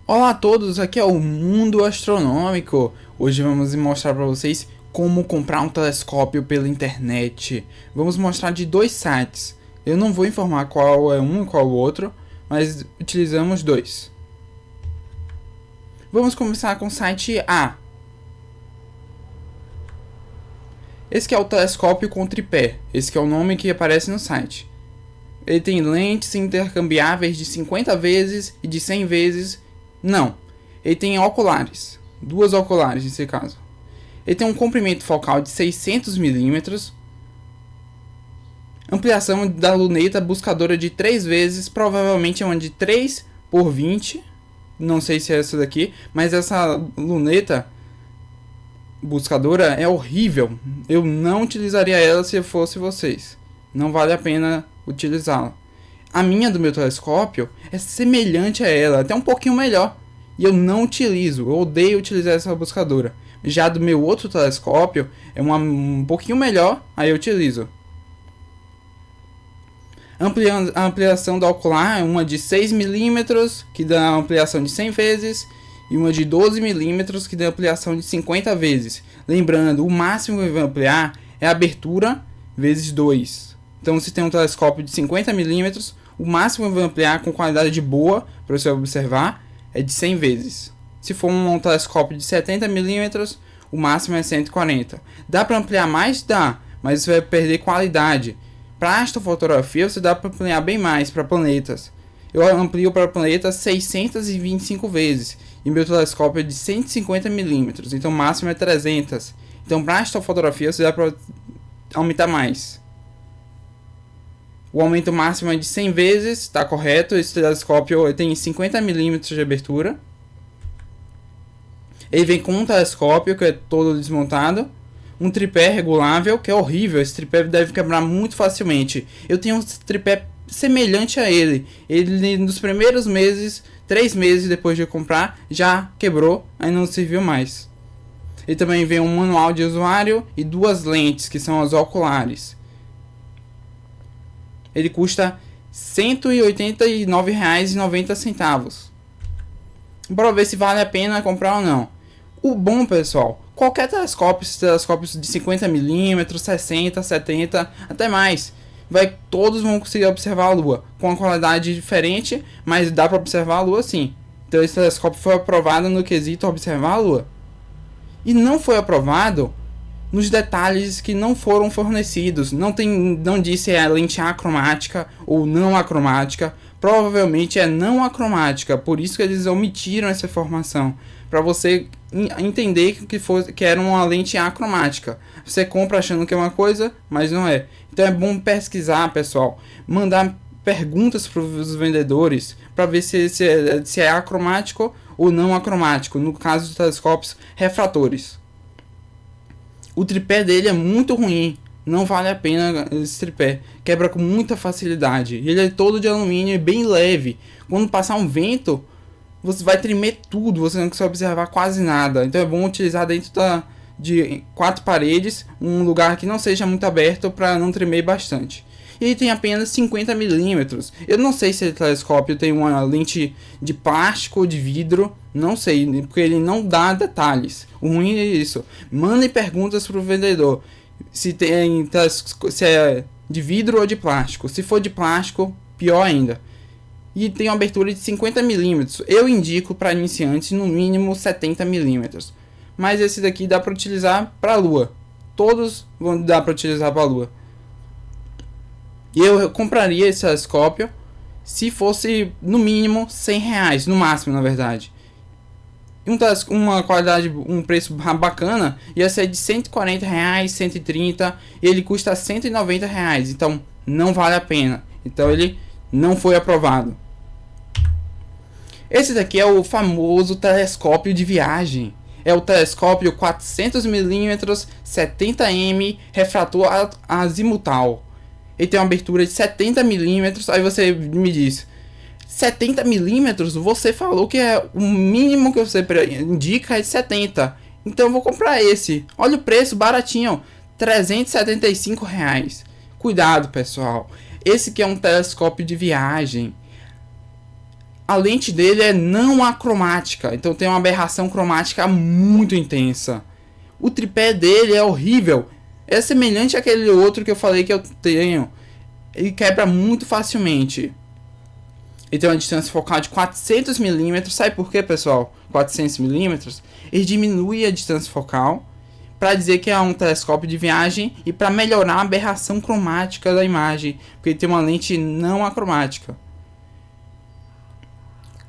Olá a todos, aqui é o Mundo Astronômico. Hoje vamos mostrar para vocês como comprar um telescópio pela internet. Vamos mostrar de dois sites. Eu não vou informar qual é um e qual é o outro, mas utilizamos dois. Vamos começar com o site A. Esse que é o telescópio com tripé. Esse que é o nome que aparece no site. Ele tem lentes intercambiáveis de 50 vezes e de 100 vezes. Não, ele tem oculares, duas oculares nesse caso. Ele tem um comprimento focal de 600 mm, ampliação da luneta buscadora de 3 vezes, provavelmente é uma de 3 por 20, não sei se é essa daqui, mas essa luneta buscadora é horrível, eu não utilizaria ela se fosse vocês, não vale a pena utilizá-la. A minha do meu telescópio é semelhante a ela, até um pouquinho melhor. E eu não utilizo, eu odeio utilizar essa buscadora. Já do meu outro telescópio é um pouquinho melhor, aí eu utilizo. A ampliação da ocular é uma de 6 mm, que dá ampliação de 100 vezes. E uma de 12 mm, que dá ampliação de 50 vezes. Lembrando, o máximo que vai ampliar é a abertura vezes 2. Então se tem um telescópio de 50 mm, o máximo que vai ampliar com qualidade boa, para você observar, é de 100 vezes. Se for um telescópio de 70 mm, o máximo é 140. Dá para ampliar mais? Dá, mas você vai perder qualidade. Para astrofotografia, você dá para ampliar bem mais para planetas. Eu amplio para planetas 625 vezes. E meu telescópio é de 150 mm, então o máximo é 300. Então para astrofotografia, você dá para aumentar mais. O aumento máximo é de 100 vezes, está correto. Esse telescópio tem 50 mm de abertura. Ele vem com um telescópio que é todo desmontado. Um tripé regulável, que é horrível. Esse tripé deve quebrar muito facilmente. Eu tenho um tripé semelhante a ele. Ele nos primeiros meses, 3 meses depois de comprar, já quebrou, aí não serviu mais. Ele também vem um manual de usuário e duas lentes, que são as oculares. Ele custa R$ 189,90. Bora ver se vale a pena comprar ou não. O bom, pessoal, qualquer telescópio, esses telescópios de 50 mm, 60, 70, até mais, todos vão conseguir observar a Lua com uma qualidade diferente, mas dá para observar a Lua sim. Então esse telescópio foi aprovado no quesito observar a Lua. E não foi aprovado nos detalhes que não foram fornecidos. Não diz se é lente acromática ou não acromática. Provavelmente é não acromática, por isso que eles omitiram essa informação, para você entender que era uma lente acromática. Você compra achando que é uma coisa, mas não é. Então é bom pesquisar, pessoal, mandar perguntas para os vendedores para ver se é acromático ou não acromático, no caso dos telescópios refratores. O tripé dele é muito ruim, não vale a pena esse tripé, quebra com muita facilidade. Ele é todo de alumínio e bem leve. Quando passar um vento, você vai tremer tudo, você não consegue observar quase nada. Então é bom utilizar dentro de 4 paredes, um lugar que não seja muito aberto para não tremer bastante. E ele tem apenas 50 mm. Eu não sei se esse telescópio tem uma lente de plástico ou de vidro. Não sei, porque ele não dá detalhes. O ruim é isso. Mande perguntas para o vendedor. Se é de vidro ou de plástico. Se for de plástico, pior ainda. E tem uma abertura de 50 mm. Eu indico para iniciantes no mínimo 70 mm. Mas esse daqui dá para utilizar para a Lua. Todos vão dar para utilizar para a Lua. E eu compraria esse telescópio se fosse no mínimo R$100, no máximo na verdade. Uma qualidade, um preço bacana ia ser de R$140, 130, e ele custa R$190, então não vale a pena. Então ele não foi aprovado. Esse daqui é o famoso telescópio de viagem. É o telescópio 400mm 70M refrator azimutal. Ele tem uma abertura de 70 mm. Aí você me diz, 70 mm? Você falou que é o mínimo que você indica é de 70. Então eu vou comprar esse. Olha o preço, baratinho, R$375. Cuidado, pessoal. Esse que é um telescópio de viagem. A lente dele é não acromática, então tem uma aberração cromática muito intensa. O tripé dele é horrível, é semelhante àquele outro que eu falei que eu tenho. Ele quebra muito facilmente. Ele tem uma distância focal de 400mm. Sabe por quê, pessoal? 400mm. Ele diminui a distância focal para dizer que é um telescópio de viagem e para melhorar a aberração cromática da imagem, porque ele tem uma lente não acromática.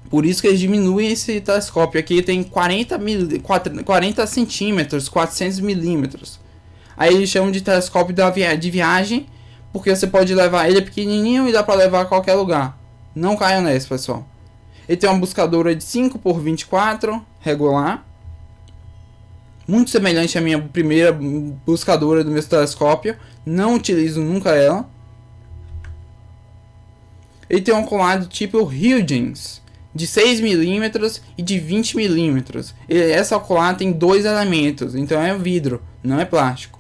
Por isso que eles diminuem esse telescópio. Aqui tem 40 centímetros, 400mm. Aí eles chamam de telescópio de viagem, porque você pode levar, ele é pequenininho e dá para levar a qualquer lugar. Não caia nessa, pessoal. Ele tem uma buscadora de 5x24, regular. Muito semelhante à minha primeira buscadora do meu telescópio. Não utilizo nunca ela. Ele tem um ocular do tipo Huygens, de 6mm e de 20mm. Essa ocular tem dois elementos, então é vidro, não é plástico.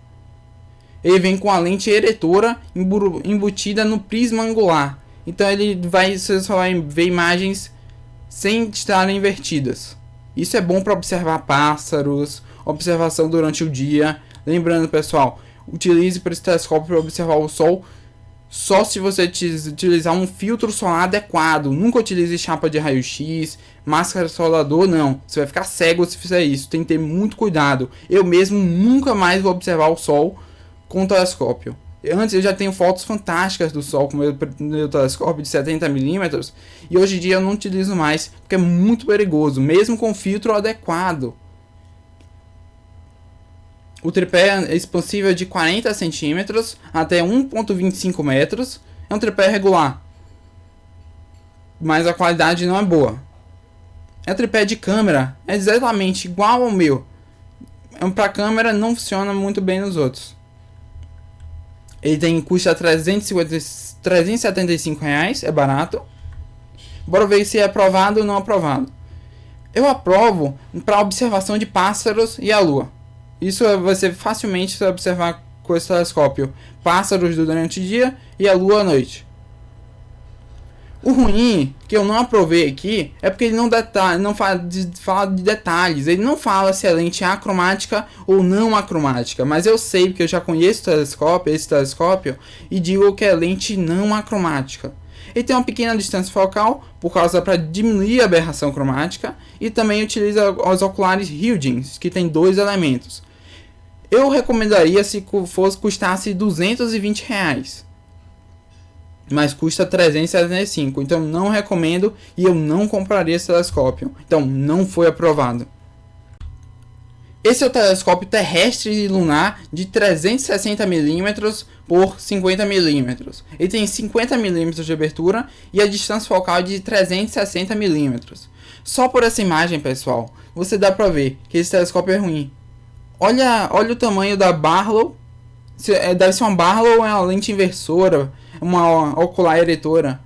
Ele vem com a lente eretora embutida no prisma angular. Então você só vai ver imagens sem estarem invertidas. Isso é bom para observar pássaros, observação durante o dia. Lembrando, pessoal, utilize para esse telescópio para observar o Sol só se você utilizar um filtro solar adequado. Nunca utilize chapa de raio-x, máscara solador, não. Você vai ficar cego se fizer isso. Tem que ter muito cuidado. Eu mesmo nunca mais vou observar o Sol com o telescópio. Antes eu já tenho fotos fantásticas do Sol com meu telescópio de 70mm. E hoje em dia eu não utilizo mais, porque é muito perigoso, mesmo com filtro adequado. O tripé é expansível de 40 centímetros até 1,25 metros. É um tripé regular, mas a qualidade não é boa. É um tripé de câmera, é exatamente igual ao meu. Para câmera não funciona muito bem nos outros. Ele custa R$375, é barato. Bora ver se é aprovado ou não aprovado. Eu aprovo para observação de pássaros e a lua. Isso vai ser facilmente observar com esse telescópio. Pássaros durante o dia e a lua à noite. O ruim, que eu não aprovei aqui, é porque ele não fala de detalhes. Ele não fala se a lente é acromática ou não acromática. Mas eu sei, porque eu já conheço esse telescópio, e digo que é lente não acromática. Ele tem uma pequena distância focal, por causa para diminuir a aberração cromática, e também utiliza os oculares Huygens, que tem dois elementos. Eu recomendaria se custasse R$220. Mas custa 375, então não recomendo e eu não compraria esse telescópio. Então não foi aprovado. Esse é o telescópio terrestre e lunar de 360mm por 50mm. Ele tem 50mm de abertura e a distância focal é de 360mm. Só por essa imagem, pessoal, você dá pra ver que esse telescópio é ruim. Olha o tamanho da Barlow. Deve ser uma Barlow ou uma lente inversora, uma ocular eretora.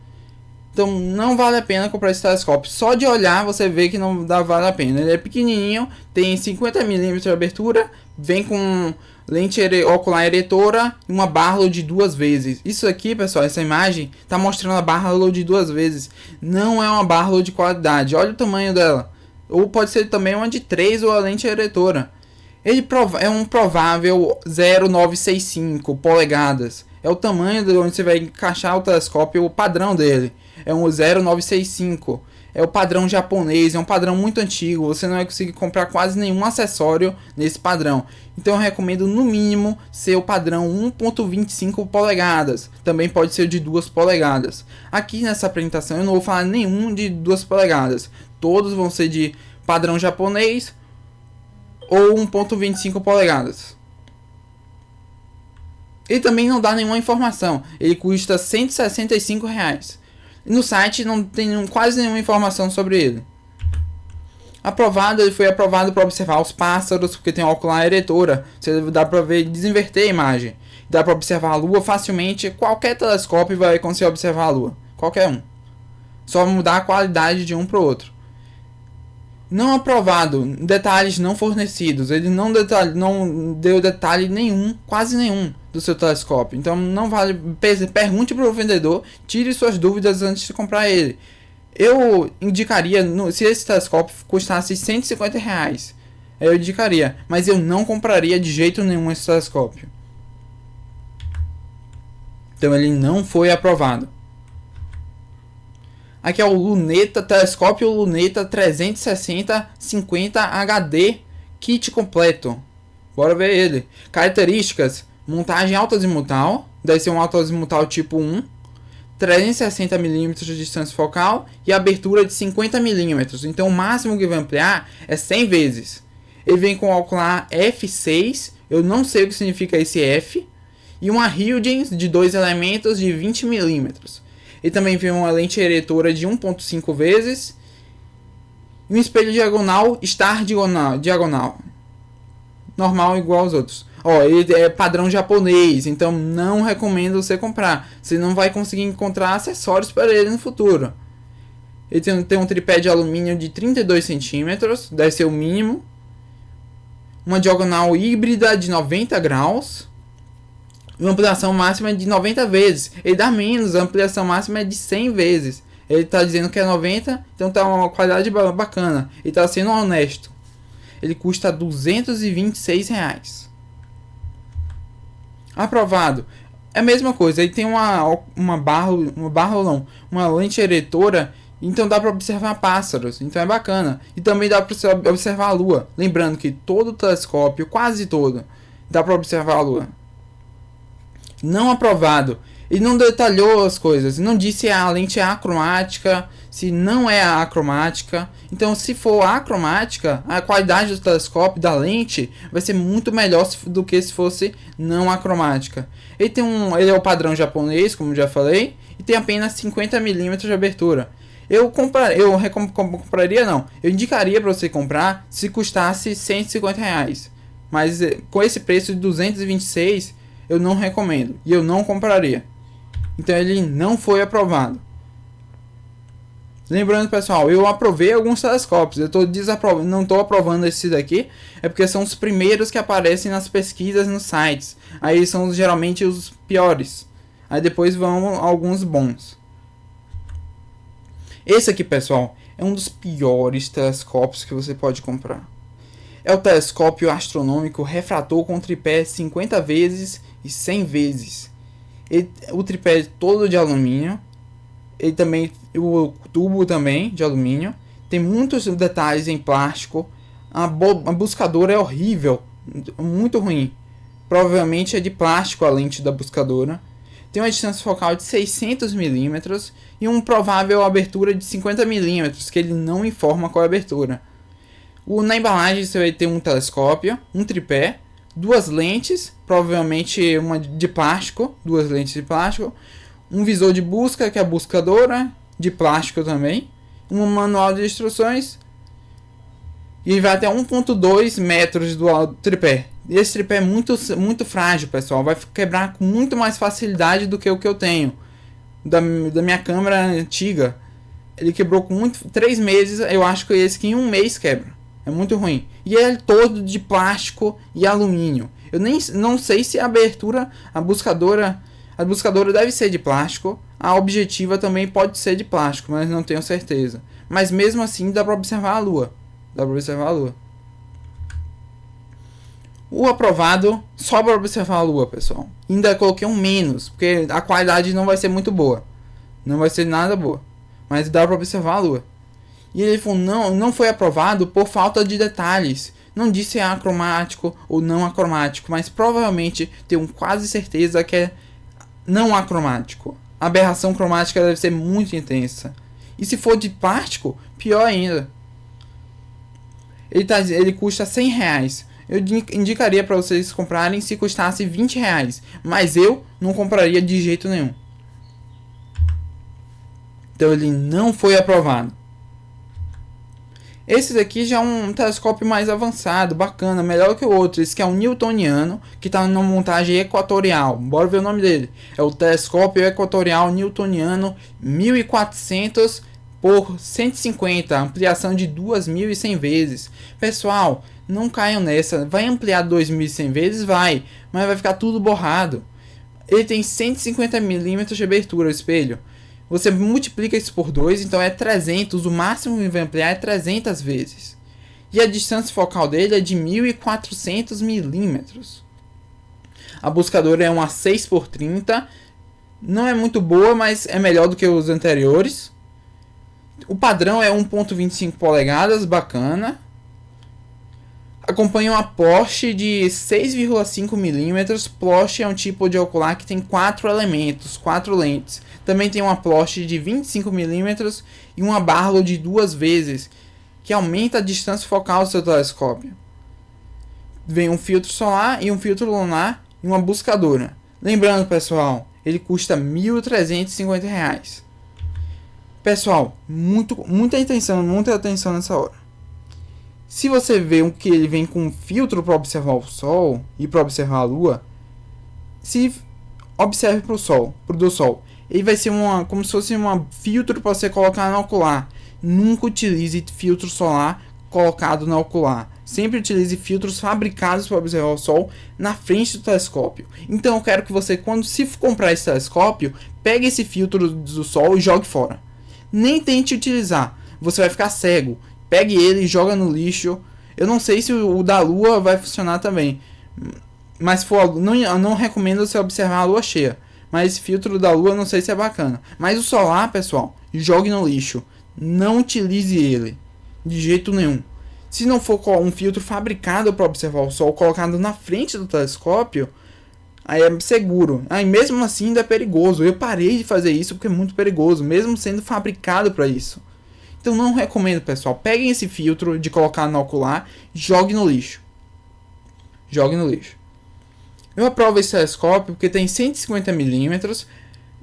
Então não vale a pena comprar esse telescópio. Só de olhar você vê que não vale a pena. Ele é pequenininho, tem 50mm de abertura, vem com lente ocular eretora e uma Barlow de 2 vezes. Isso aqui, pessoal, essa imagem está mostrando a Barlow de 2 vezes. Não é uma Barlow de qualidade. Olha o tamanho dela. Ou pode ser também uma de 3 ou a lente eretora. Ele é um provável 0,965 polegadas. É o tamanho de onde você vai encaixar o telescópio, o padrão dele. É um 0,965. É o padrão japonês, é um padrão muito antigo. Você não vai conseguir comprar quase nenhum acessório nesse padrão. Então eu recomendo no mínimo ser o padrão 1,25 polegadas. Também pode ser de 2 polegadas. Aqui nessa apresentação eu não vou falar nenhum de 2 polegadas. Todos vão ser de padrão japonês ou 1,25 polegadas. Ele também não dá nenhuma informação. Ele custa R$165. No site não tem quase nenhuma informação sobre ele. Ele foi aprovado para observar os pássaros, porque tem ocular eretora. Você dá para ver desinverter a imagem. Dá para observar a lua facilmente. Qualquer telescópio vai conseguir observar a lua. Qualquer um. Só mudar a qualidade de um para o outro. Não aprovado, detalhes não fornecidos. Ele não deu detalhe nenhum, quase nenhum, do seu telescópio. Então não vale. Pergunte para o vendedor, tire suas dúvidas antes de comprar ele. Eu indicaria, se esse telescópio custasse R$ 150, eu indicaria, mas eu não compraria de jeito nenhum esse telescópio. Então ele não foi aprovado. Aqui é o Luneta, telescópio Luneta 360-50 HD, kit completo. Bora ver ele. Características: montagem alto-azimutal, deve ser um alto-azimutal tipo 1, 360 mm de distância focal e abertura de 50 mm. Então o máximo que vai ampliar é 100 vezes. Ele vem com o ocular f6, eu não sei o que significa esse F, e uma Huygens de 2 elementos de 20 mm. Ele também vem uma lente eretora de 1.5 vezes e um espelho diagonal star diagonal. Normal igual aos outros. Ó, ele é padrão japonês, então não recomendo você comprar. Você não vai conseguir encontrar acessórios para ele no futuro. Ele tem um tripé de alumínio de 32 centímetros, deve ser o mínimo. Uma diagonal híbrida de 90 graus. Uma ampliação máxima é de 90 vezes. Ele dá menos, a ampliação máxima é de 100 vezes. Ele está dizendo que é 90, então tá uma qualidade bacana. Ele está sendo honesto. Ele custa R$ 226. Aprovado. É a mesma coisa, ele tem uma lente eretora, então dá para observar pássaros, então é bacana. E também dá para observar a lua. Lembrando que todo telescópio, quase todo, dá para observar a lua. Não aprovado. Ele não detalhou as coisas, não disse se a lente é acromática, se não é acromática. Então, se for acromática, a qualidade do telescópio, da lente, vai ser muito melhor do que se fosse não acromática. Ele é o padrão japonês, como já falei, e tem apenas 50 mm de abertura. Eu compraria não. Eu indicaria para você comprar se custasse R$ 150. Mas com esse preço de 226, eu não recomendo e eu não compraria. Então ele não foi aprovado. Lembrando, pessoal, eu aprovei alguns telescópios. Eu não estou aprovando esse daqui, é porque são os primeiros que aparecem nas pesquisas nos sites. Aí são geralmente os piores. Aí depois vão alguns bons. Esse aqui, pessoal, é um dos piores telescópios que você pode comprar. É o telescópio astronômico refrator com tripé 50 vezes e 100 vezes. O tripé é todo de alumínio. O tubo também de alumínio. Tem muitos detalhes em plástico. A buscadora é horrível, muito ruim. Provavelmente é de plástico a lente da buscadora. Tem uma distância focal de 600 mm e uma provável abertura de 50 mm, que ele não informa qual é a abertura. Na embalagem você vai ter um telescópio, um tripé, duas lentes, provavelmente uma de plástico, duas lentes de plástico, um visor de busca, que é a buscadora, de plástico também, um manual de instruções, e vai até 1.2 metros do tripé. Esse tripé é muito frágil, pessoal, vai quebrar com muito mais facilidade do que o que eu tenho, da minha câmera antiga. Ele quebrou com 3 meses, eu acho que esse aqui em 1 mês quebra. É muito ruim. E ele é todo de plástico e alumínio. Eu não sei se a abertura, a buscadora deve ser de plástico. A objetiva também pode ser de plástico, mas não tenho certeza. Mas mesmo assim dá para observar a lua. O aprovado só para observar a lua, pessoal. Ainda coloquei um menos, porque a qualidade não vai ser muito boa. Não vai ser nada boa. Mas dá para observar a lua. E ele falou, não foi aprovado por falta de detalhes. Não disse se é acromático ou não acromático, mas provavelmente tenho quase certeza que é não acromático. A aberração cromática deve ser muito intensa. E se for de plástico, pior ainda. Ele custa R$100. Eu indicaria para vocês comprarem se custasse R$20. Mas eu não compraria de jeito nenhum. Então ele não foi aprovado. Esse daqui já é um telescópio mais avançado, bacana, melhor que o outro. Esse que é um newtoniano, que está numa montagem equatorial. Bora ver o nome dele. É o telescópio equatorial newtoniano 1400 por 150, ampliação de 2100 vezes. Pessoal, não caiam nessa. Vai ampliar 2100 vezes? Vai, mas vai ficar tudo borrado. Ele tem 150 mm de abertura, o espelho. Você multiplica isso por 2, então é 300, o máximo que vai ampliar é 300 vezes. E a distância focal dele é de 1400 milímetros. A buscadora é uma 6x30, não é muito boa, mas é melhor do que os anteriores. O padrão é 1.25 polegadas, bacana. Acompanha uma Porsche de 6,5 mm. Porsche é um tipo de ocular que tem 4 elementos, 4 lentes. Também tem uma Porsche de 25 mm e uma Barlow de 2 vezes, que aumenta a distância focal do seu telescópio. Vem um filtro solar e um filtro lunar e uma buscadora. Lembrando, pessoal, ele custa R$ 1.350. Pessoal, muita atenção nessa hora. Se você vê que ele vem com um filtro para observar o Sol e para observar a Lua, se observe para o Sol, do Sol. Ele vai ser como se fosse um filtro para você colocar no ocular. Nunca utilize filtro solar colocado no ocular. Sempre utilize filtros fabricados para observar o Sol na frente do telescópio. Então eu quero que você, se comprar esse telescópio, pegue esse filtro do Sol e jogue fora. Nem tente utilizar, você vai ficar cego. Pegue ele e joga no lixo. Eu não sei se o da Lua vai funcionar também. Mas eu não recomendo você observar a Lua cheia. Mas esse filtro da Lua eu não sei se é bacana. Mas o solar, pessoal, jogue no lixo. Não utilize ele. De jeito nenhum. Se não for um filtro fabricado para observar o Sol, colocado na frente do telescópio, aí é seguro. Aí mesmo assim ainda é perigoso. Eu parei de fazer isso porque é muito perigoso. Mesmo sendo fabricado para isso. Então não recomendo, pessoal. Peguem esse filtro de colocar no ocular e jogue no lixo. Jogue no lixo. Eu aprovo esse telescópio porque tem 150 mm.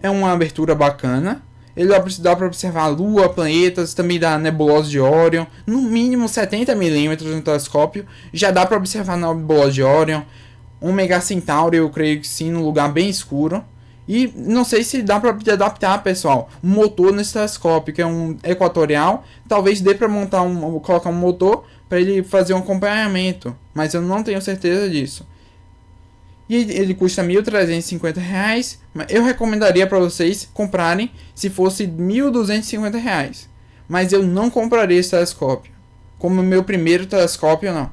É uma abertura bacana. Ele dá para observar a Lua, planetas, também da nebulosa de Orion. No mínimo 70 mm no telescópio. Já dá para observar a nebulosa de Orion. Ômega Centauri, eu creio que sim, num lugar bem escuro. E não sei se dá para adaptar, pessoal, um motor nesse telescópio, que é um equatorial. Talvez dê para colocar um motor para ele fazer um acompanhamento, mas eu não tenho certeza disso. E ele custa R$ 1.350, mas eu recomendaria para vocês comprarem se fosse R$ 1.250. Mas eu não compraria esse telescópio, como meu primeiro telescópio não.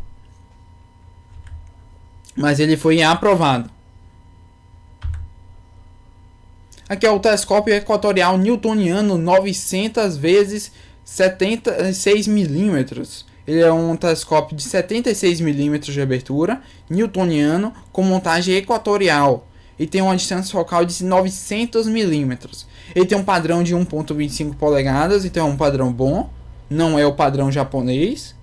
Mas ele foi aprovado. Aqui é o telescópio equatorial newtoniano 900 vezes 76 mm. Ele é um telescópio de 76 mm de abertura, newtoniano, com montagem equatorial. E tem uma distância focal de 900 mm. Ele tem um padrão de 1.25 polegadas, então é um padrão bom. Não é o padrão japonês.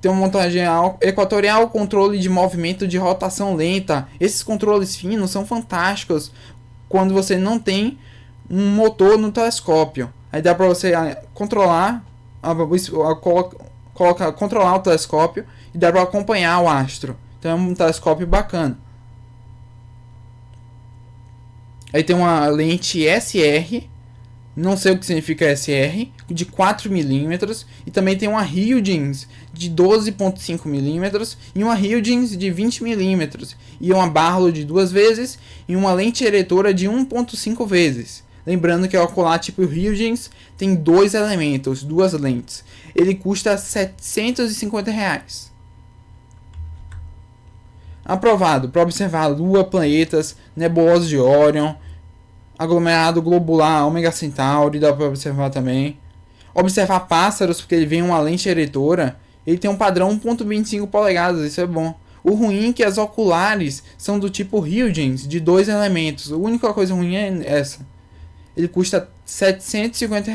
Tem uma montagem equatorial, controle de movimento de rotação lenta. Esses controles finos são fantásticos quando você não tem um motor no telescópio. Aí dá para você controlar controlar o telescópio e dá para acompanhar o astro. Então é um telescópio bacana. Aí tem uma lente SR, não sei o que significa SR, de 4 mm, e também tem uma Huygens de 12.5 mm e uma Huygens de 20 mm e uma Barlow de 2 vezes e uma lente eretora de 1.5 vezes. Lembrando que o ocular tipo Huygens tem 2 elementos, 2 lentes. Ele custa R$ 750. Aprovado para observar a Lua, planetas, nebulosa de Orion, aglomerado globular, Ômega Centauri, dá para observar também. Observar pássaros, porque ele vem uma lente eretora. Ele tem um padrão 1.25 polegadas, isso é bom. O ruim é que as oculares são do tipo Huygens, de 2 elementos. A única coisa ruim é essa. Ele custa R$ 750.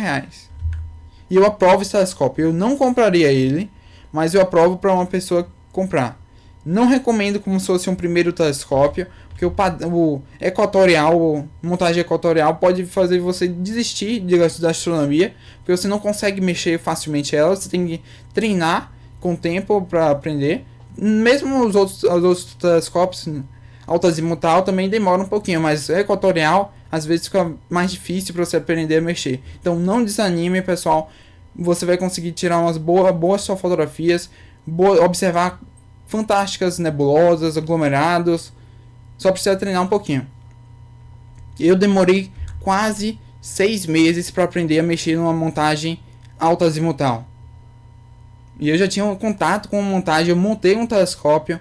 E eu aprovo esse telescópio. Eu não compraria ele, mas eu aprovo para uma pessoa comprar. Não recomendo como se fosse um primeiro telescópio, porque o equatorial, montagem equatorial pode fazer você desistir da astronomia, porque você não consegue mexer facilmente ela, você tem que treinar com o tempo para aprender. Mesmo os outros telescópios, altazimutal, também demora um pouquinho, mas o equatorial às vezes fica mais difícil para você aprender a mexer. Então não desanime, pessoal, você vai conseguir tirar umas boas fotografias, observar fantásticas nebulosas, aglomerados. Só precisa treinar um pouquinho. Eu demorei quase 6 meses para aprender a mexer numa montagem alta-azimutal. E eu já tinha um contato com a montagem, eu montei um telescópio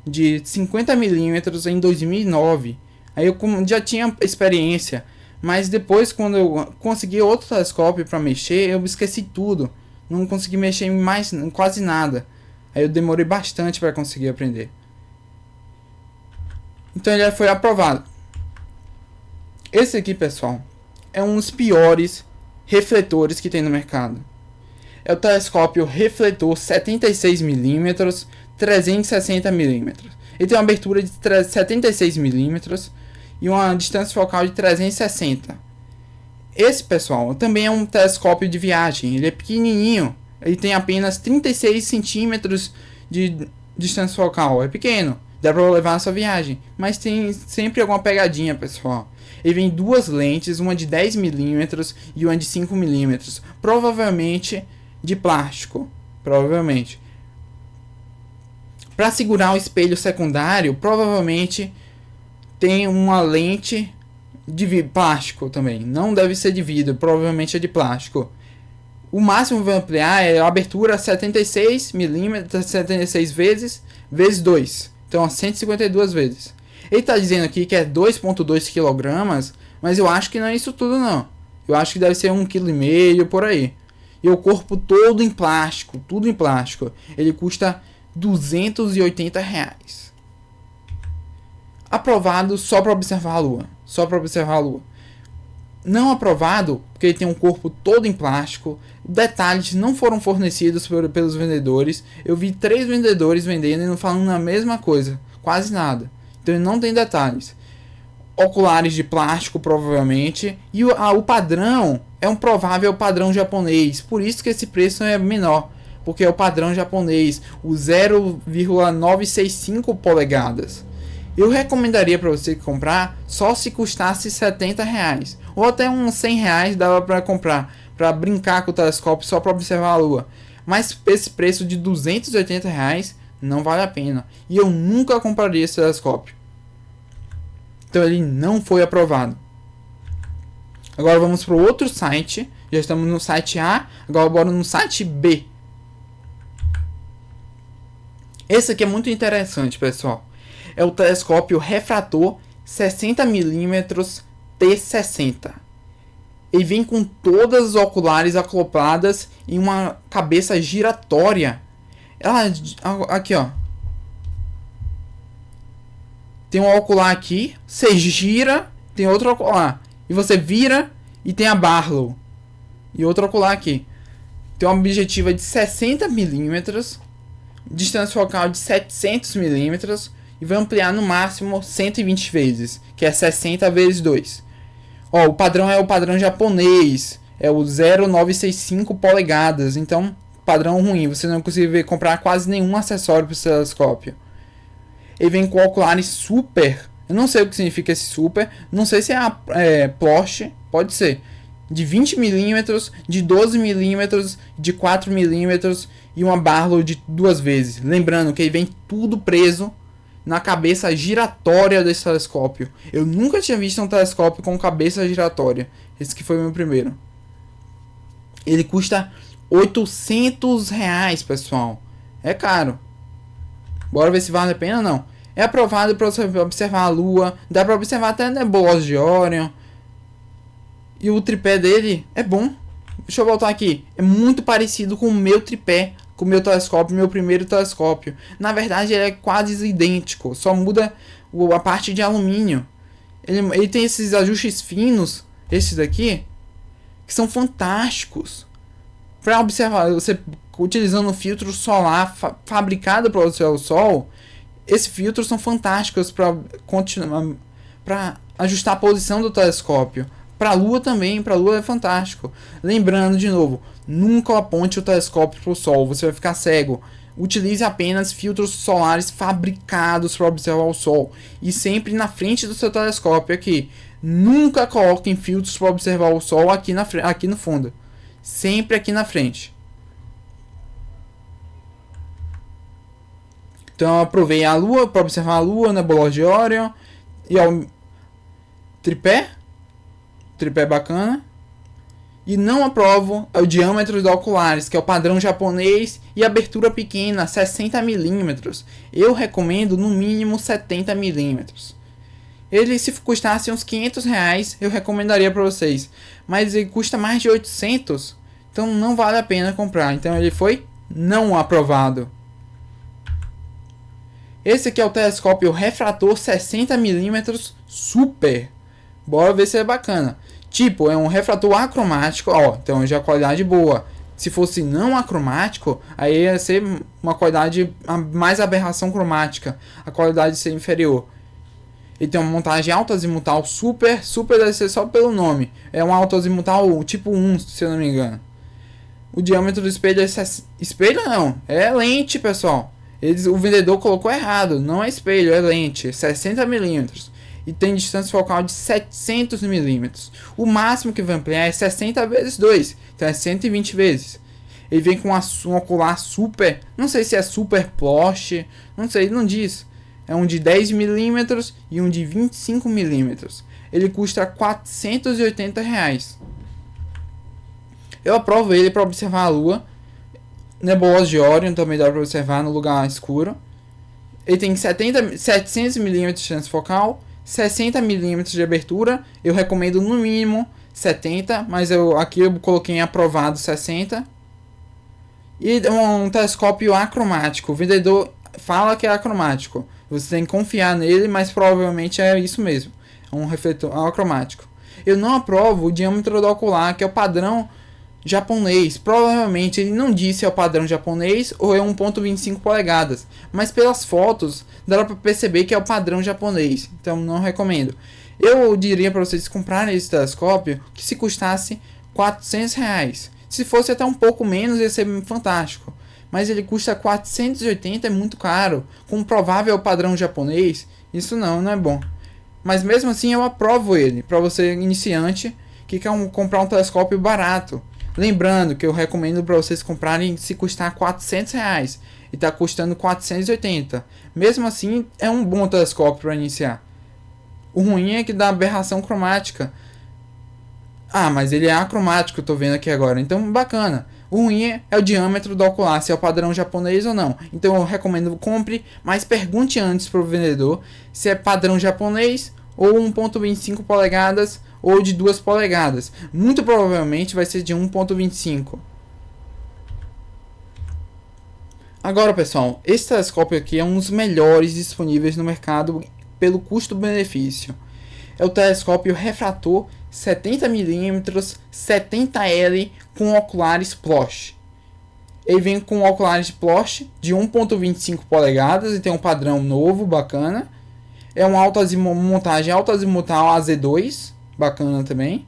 de 50 milímetros em 2009. Aí eu já tinha experiência, mas depois quando eu consegui outro telescópio para mexer, eu esqueci tudo. Não consegui mexer em mais quase nada. Aí eu demorei bastante para conseguir aprender. Então ele foi aprovado. Esse aqui, pessoal, é um dos piores refletores que tem no mercado. É o telescópio refletor 76mm, 360mm. Ele tem uma abertura de 76mm e uma distância focal de 360. Esse, pessoal, também é um telescópio de viagem. Ele é pequenininho. Ele tem apenas 36 centímetros de distância focal. É pequeno. Dá pra levar na sua viagem. Mas tem sempre alguma pegadinha, pessoal. Ele vem duas lentes, uma de 10mm e uma de 5mm. Provavelmente de plástico. Provavelmente. Para segurar o espelho secundário, provavelmente tem uma lente de plástico também. Não deve ser de vidro, provavelmente é de plástico. O máximo que vai ampliar é a abertura 76mm, 76 vezes 2. Então, 152 vezes. Ele está dizendo aqui que é 2,2 kg, mas eu acho que não é isso tudo não. Eu acho que deve ser 1,5 kg por aí. E o corpo todo em plástico, tudo em plástico. Ele custa R$280. Aprovado só para observar a Lua. Só para observar a Lua. Não aprovado porque ele tem um corpo todo em plástico. Detalhes não foram fornecidos pelos vendedores. Eu vi 3 vendedores vendendo e não falando a mesma coisa. Quase nada. Então ele não tem detalhes. Oculares de plástico provavelmente. E o padrão é um provável padrão japonês. Por isso que esse preço é menor. Porque é o padrão japonês. O 0,965 polegadas. Eu recomendaria para você comprar só se custasse R$70. Ou até uns R$100 dava para comprar. Para brincar com o telescópio só para observar a Lua. Mas esse preço de R$280 não vale a pena. E eu nunca compraria esse telescópio. Então ele não foi aprovado. Agora vamos para o outro site. Já estamos no site A. Agora bora no site B. Esse aqui é muito interessante, pessoal. É o telescópio refrator 60mm T60. Ele vem com todas as oculares acopladas em uma cabeça giratória. Ela aqui, ó. Tem um ocular aqui, você gira, tem outro ocular. E você vira e tem a Barlow. E outro ocular aqui. Tem uma objetiva de 60mm, distância focal de 700mm e vai ampliar no máximo 120 vezes, que é 60 vezes 2. Ó, o padrão é o padrão japonês, é o 0,965 polegadas, então padrão ruim, você não consegue comprar quase nenhum acessório para o telescópio. Ele vem com oculares super, eu não sei o que significa esse super, não sei se é Ploche, pode ser, de 20mm, de 12mm, de 4mm e uma Barlow de 2 vezes. Lembrando que ele vem tudo preso na cabeça giratória desse telescópio. Eu nunca tinha visto um telescópio com cabeça giratória. Esse que foi o meu primeiro. Ele custa R$800, pessoal. É caro. Bora ver se vale a pena ou não. É aprovado para você observar a Lua. Dá para observar até a nebulosa de Orion. E o tripé dele é bom. Deixa eu voltar aqui. É muito parecido com o meu tripé. Com o meu telescópio, meu primeiro telescópio. Na verdade, ele é quase idêntico. Só muda a parte de alumínio. Ele tem esses ajustes finos. Esses daqui. Que são fantásticos. Para observar, você utilizando um filtro solar fabricado para observar o Sol. Esses filtros são fantásticos para ajustar a posição do telescópio. Para a Lua também, para a Lua é fantástico. Lembrando de novo, nunca aponte o telescópio para o Sol, você vai ficar cego. Utilize apenas filtros solares fabricados para observar o Sol. E sempre na frente do seu telescópio aqui. Nunca coloquem filtros para observar o Sol aqui no fundo. Sempre aqui na frente. Então eu aprovei a Lua para observar a Lua, a nebulosa de Orion e ao tripé. tripé bacana. E não aprovo é o diâmetro dos oculares, que é o padrão japonês, e abertura pequena, 60 milímetros. Eu recomendo no mínimo 70 milímetros. Ele, se custasse uns 500 reais, eu recomendaria para vocês. Mas ele custa mais de 800, então não vale a pena comprar. Então ele foi não aprovado. Esse aqui é o telescópio refrator 60mm super. Bora ver se é bacana. Tipo, é um refrator acromático, ó, então já qualidade boa. Se fosse não acromático, aí ia ser uma qualidade mais aberração cromática, a qualidade ser inferior. Ele tem uma montagem alto-azimutal super deve ser só pelo nome. É um alto-azimutal tipo 1, se eu não me engano. O diâmetro do espelho é... Espelho não, é lente, pessoal. O vendedor colocou errado, não é espelho, é lente, 60mm. E tem distância focal de 700 milímetros. O máximo que vai ampliar é 60 vezes 2, então é 120 vezes. Ele vem com um ocular super, não sei se é super ploche, não sei, não diz. É um de 10 milímetros e um de 25 milímetros. Ele custa 480 reais. Eu aprovo ele para observar a Lua. Nebulosa de Órion também dá para observar no lugar escuro. Ele tem 700 milímetros de distância focal, 60 milímetros de abertura. Eu recomendo no mínimo 70, mas aqui eu coloquei em aprovado 60. E um telescópio acromático. O vendedor fala que é acromático. Você tem que confiar nele, mas provavelmente é isso mesmo. É um refletor acromático. Eu não aprovo o diâmetro do ocular, que é o padrão japonês. Provavelmente ele não disse é o padrão japonês ou é 1.25 polegadas, mas pelas fotos dá para perceber que é o padrão japonês, então não recomendo. Eu diria para vocês comprarem esse telescópio que se custasse 400 reais. Se fosse até um pouco menos ia ser fantástico, mas ele custa 480, é muito caro. Com provável padrão japonês, isso não é bom. Mas mesmo assim eu aprovo ele para você iniciante que quer comprar um telescópio barato. Lembrando que eu recomendo para vocês comprarem se custar 400 reais e está custando 480. Mesmo assim, é um bom telescópio para iniciar. O ruim é que dá aberração cromática. Ah, mas ele é acromático, eu tô vendo aqui agora, então bacana. O ruim é o diâmetro do ocular, se é o padrão japonês ou não. Então eu recomendo compre, mas pergunte antes para o vendedor se é padrão japonês ou 1.25 polegadas ou de 2 polegadas. Muito provavelmente vai ser de 1.25. Agora, pessoal, esse telescópio aqui é um dos melhores disponíveis no mercado pelo custo-benefício. É o telescópio refrator 70mm 70L com oculares Plosh. Ele vem com oculares Plosh de 1.25 polegadas e tem um padrão novo, bacana. É uma montagem alto-azimutal AZ2, bacana também.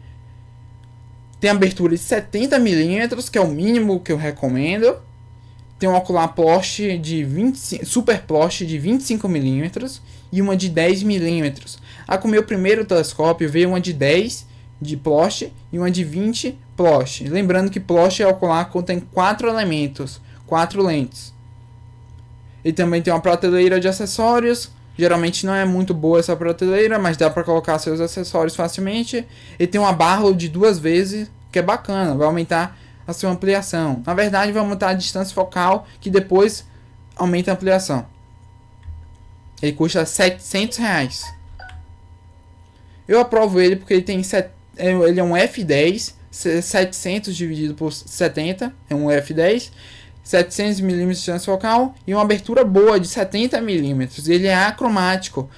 Tem abertura de 70mm, que é o mínimo que eu recomendo. Tem um ocular Plosh de 25, super Plosh de 25mm e uma de 10mm. Com o meu primeiro telescópio veio uma de 10 de Plosh e uma de 20 Plosh. Lembrando que Plosh é ocular que contém 4 elementos, 4 lentes. Ele também tem uma prateleira de acessórios. Geralmente não é muito boa essa prateleira, mas dá para colocar seus acessórios facilmente. Ele tem uma barra de 2 vezes, que é bacana, vai aumentar a sua ampliação. Na verdade, vai aumentar a distância focal, que depois aumenta a ampliação. Ele custa 700 reais. Eu aprovo ele porque ele é um F10, 700 dividido por 70, é um F10. 700mm de distância focal e uma abertura boa de 70mm. Ele é acromático,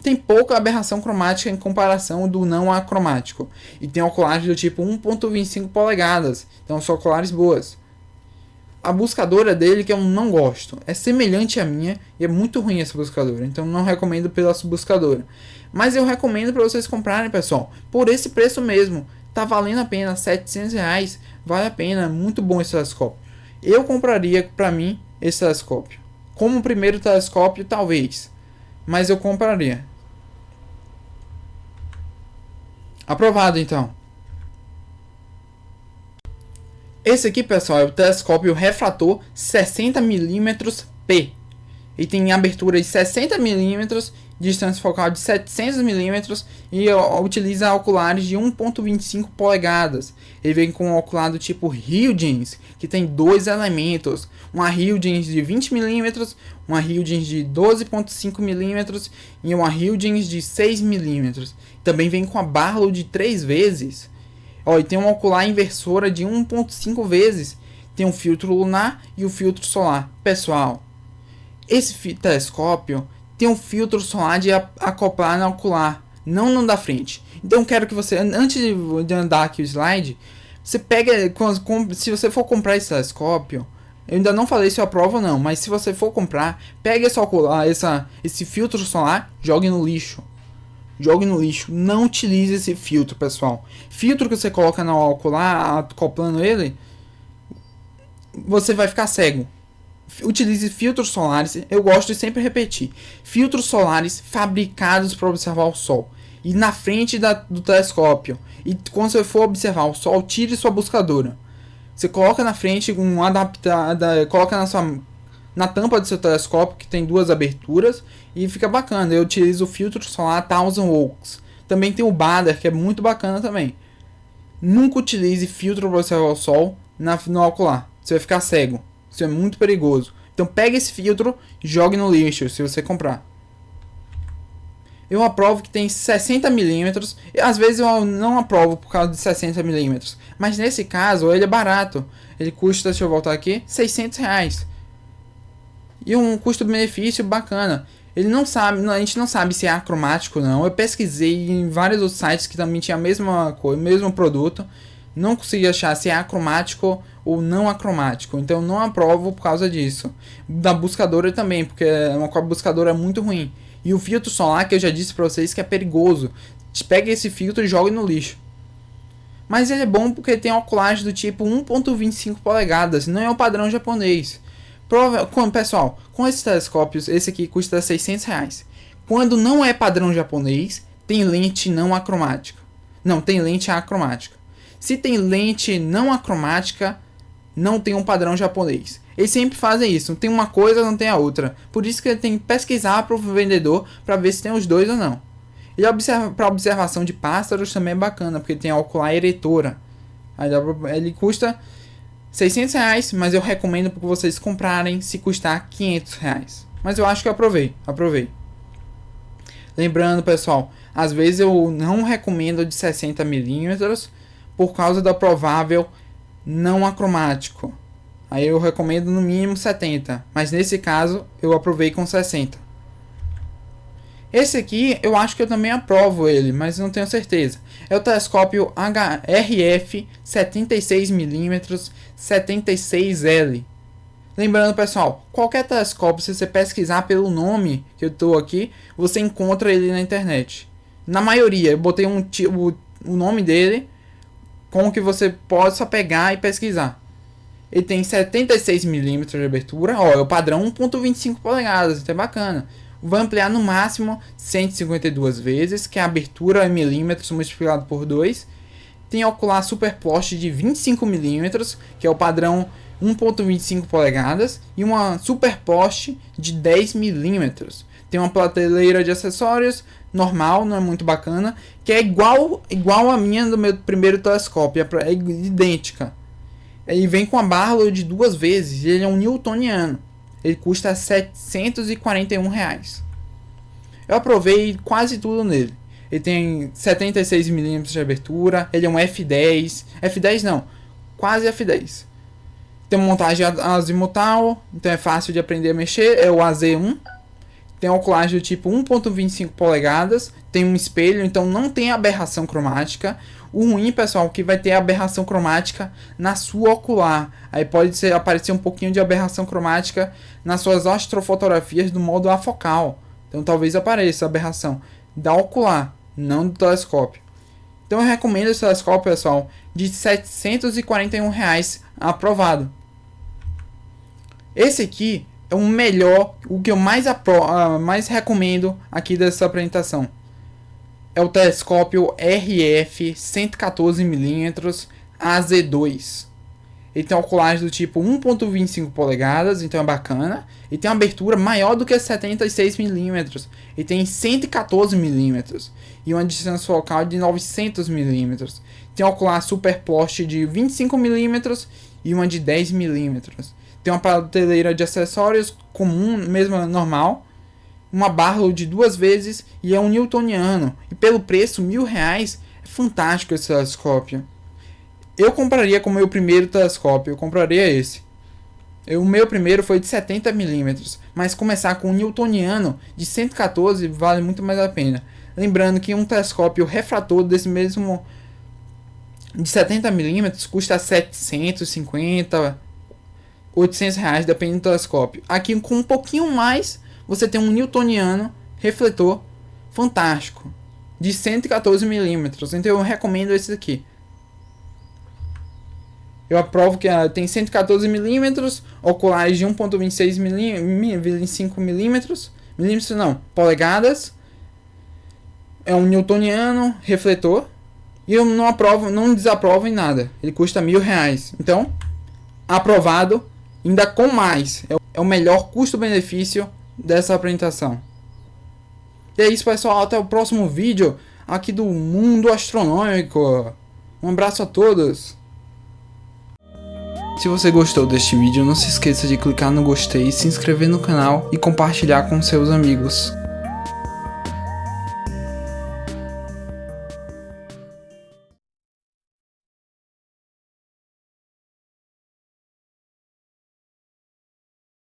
tem pouca aberração cromática em comparação do não acromático. E tem oculares do tipo 1.25 polegadas, então são oculares boas. A buscadora dele, que eu não gosto, é semelhante à minha e é muito ruim essa buscadora, então não recomendo pela buscadora. Mas eu recomendo para vocês comprarem, pessoal, por esse preço mesmo. Tá valendo a pena, 700 reais, vale a pena, muito bom esse telescópio. Eu compraria para mim esse telescópio. Como primeiro telescópio, talvez, mas eu compraria. Aprovado, então. Esse aqui, pessoal, é o telescópio refrator 60mm P. Ele tem abertura de 60mm distância focal de 700 milímetros e utiliza oculares de 1.25 polegadas. Ele vem com um ocular do tipo Huygens, que tem dois elementos, uma Huygens de 20 milímetros, uma Huygens de 12.5 milímetros e uma Huygens de 6 milímetros. Também vem com a Barlow de 3 vezes. E tem uma ocular inversora de 1.5 vezes. Tem um filtro lunar e o filtro solar. Pessoal, esse telescópio tem um filtro solar de acoplar na ocular, não no da frente. Então eu quero que você, antes de andar aqui o slide, você pega, se você for comprar esse telescópio, eu ainda não falei se eu aprovo ou não, mas se você for comprar, pega esse ocular, esse filtro solar, jogue no lixo. Jogue no lixo, não utilize esse filtro, pessoal. Filtro que você coloca no ocular, acoplando ele, você vai ficar cego. Utilize filtros solares, eu gosto de sempre repetir, filtros solares fabricados para observar o Sol e na frente do telescópio. E quando você for observar o Sol, tire sua buscadora. Você coloca na frente um coloca na tampa do seu telescópio, que tem duas aberturas, e fica bacana. Eu utilizo o filtro solar Thousand Oaks. Também tem o Baader, que é muito bacana também. Nunca utilize filtro para observar o Sol no ocular, você vai ficar cego. Isso é muito perigoso. Então pegue esse filtro e jogue no lixo se você comprar. Eu aprovo que tem 60 milímetros. Às vezes eu não aprovo por causa de 60 milímetros. Mas nesse caso ele é barato. Ele custa, deixa eu voltar aqui, R$600. E um custo-benefício bacana. Ele não sabe, a gente não sabe se é acromático ou não. Eu pesquisei em vários outros sites que também tinha a mesma coisa, o mesmo produto. Não consegui achar se é acromático ou não acromático. Então eu não aprovo por causa disso. Da buscadora também, porque uma buscadora é muito ruim. E o filtro solar, que eu já disse pra vocês que é perigoso. Pega esse filtro e joga no lixo. Mas ele é bom porque tem oculagem do tipo 1.25 polegadas. Não é o padrão japonês. Pessoal, com esses telescópios, esse aqui custa R$600. Quando não é padrão japonês, tem lente não acromática. Não, tem lente acromática. Se tem lente não acromática, não tem um padrão japonês. Eles sempre fazem isso, não tem uma coisa, não tem a outra. Por isso que ele tem que pesquisar para o vendedor para ver se tem os dois ou não. E para observação de pássaros também é bacana, porque tem a ocular eretora. Ele custa R$600, mas eu recomendo para vocês comprarem se custar R$500. Mas eu acho que eu aprovei. Lembrando, pessoal, às vezes eu não recomendo de 60 milímetros por causa do provável não acromático. Aí eu recomendo no mínimo 70, mas nesse caso eu aprovei com 60. Esse aqui eu acho que eu também aprovo ele, mas não tenho certeza. É o telescópio RF 76mm 76L. Lembrando, pessoal, qualquer telescópio, se você pesquisar pelo nome que eu estou aqui, você encontra ele na internet. Na maioria, eu botei o nome dele com que você possa pegar e pesquisar. Ele tem 76mm de abertura, é o padrão 1.25 polegadas, então é bacana. Vai ampliar no máximo 152 vezes, que é a abertura em milímetros multiplicado por 2. Tem ocular superposte de 25mm, que é o padrão 1.25 polegadas, e uma superposte de 10mm. Tem uma prateleira de acessórios normal, não é muito bacana, que é igual a minha do meu primeiro telescópio, é idêntica. Ele vem com a Barlow de 2 vezes, ele é um newtoniano. Ele custa R$741. Eu aprovei quase tudo nele. Ele tem 76mm de abertura, ele é um F10. F10 não, quase F10. Tem uma montagem azimutal, então é fácil de aprender a mexer, é o AZ1. Tem oculagem do tipo 1.25 polegadas, tem um espelho, então não tem aberração cromática. O ruim, pessoal, é que vai ter aberração cromática na sua ocular. Aí pode aparecer um pouquinho de aberração cromática nas suas astrofotografias do modo afocal. Então talvez apareça aberração da ocular, não do telescópio. Então eu recomendo esse telescópio, pessoal, de R$741 aprovado. Esse aqui é o melhor, o que eu mais recomendo aqui dessa apresentação. É o telescópio RF 114mm AZ2. Ele tem oculares do tipo 1.25 polegadas, então é bacana. Ele tem uma abertura maior do que 76mm. Ele tem 114mm e uma distância focal de 900mm. Tem um ocular super poste de 25mm e uma de 10mm. Tem uma prateleira de acessórios comum, mesmo normal. Uma barra de 2 vezes e é um newtoniano. E pelo preço, R$1.000, é fantástico esse telescópio. Eu compraria como meu primeiro telescópio, eu compraria esse. O meu primeiro foi de 70mm, mas começar com um newtoniano de 114 vale muito mais a pena. Lembrando que um telescópio refrator desse mesmo de 70mm custa 750, R$800, dependendo do telescópio. Aqui com um pouquinho mais, você tem um newtoniano refletor fantástico de 114mm, então eu recomendo esse aqui. Eu aprovo que tem 114mm, oculares de 1.26mm, polegadas. É um newtoniano, refletor. E eu não aprovo, não desaprovo em nada. Ele custa R$1.000. Então, aprovado, ainda com mais. É o melhor custo-benefício dessa apresentação. E é isso, pessoal. Até o próximo vídeo aqui do Mundo Astronômico. Um abraço a todos. Se você gostou deste vídeo, não se esqueça de clicar no gostei, se inscrever no canal e compartilhar com seus amigos.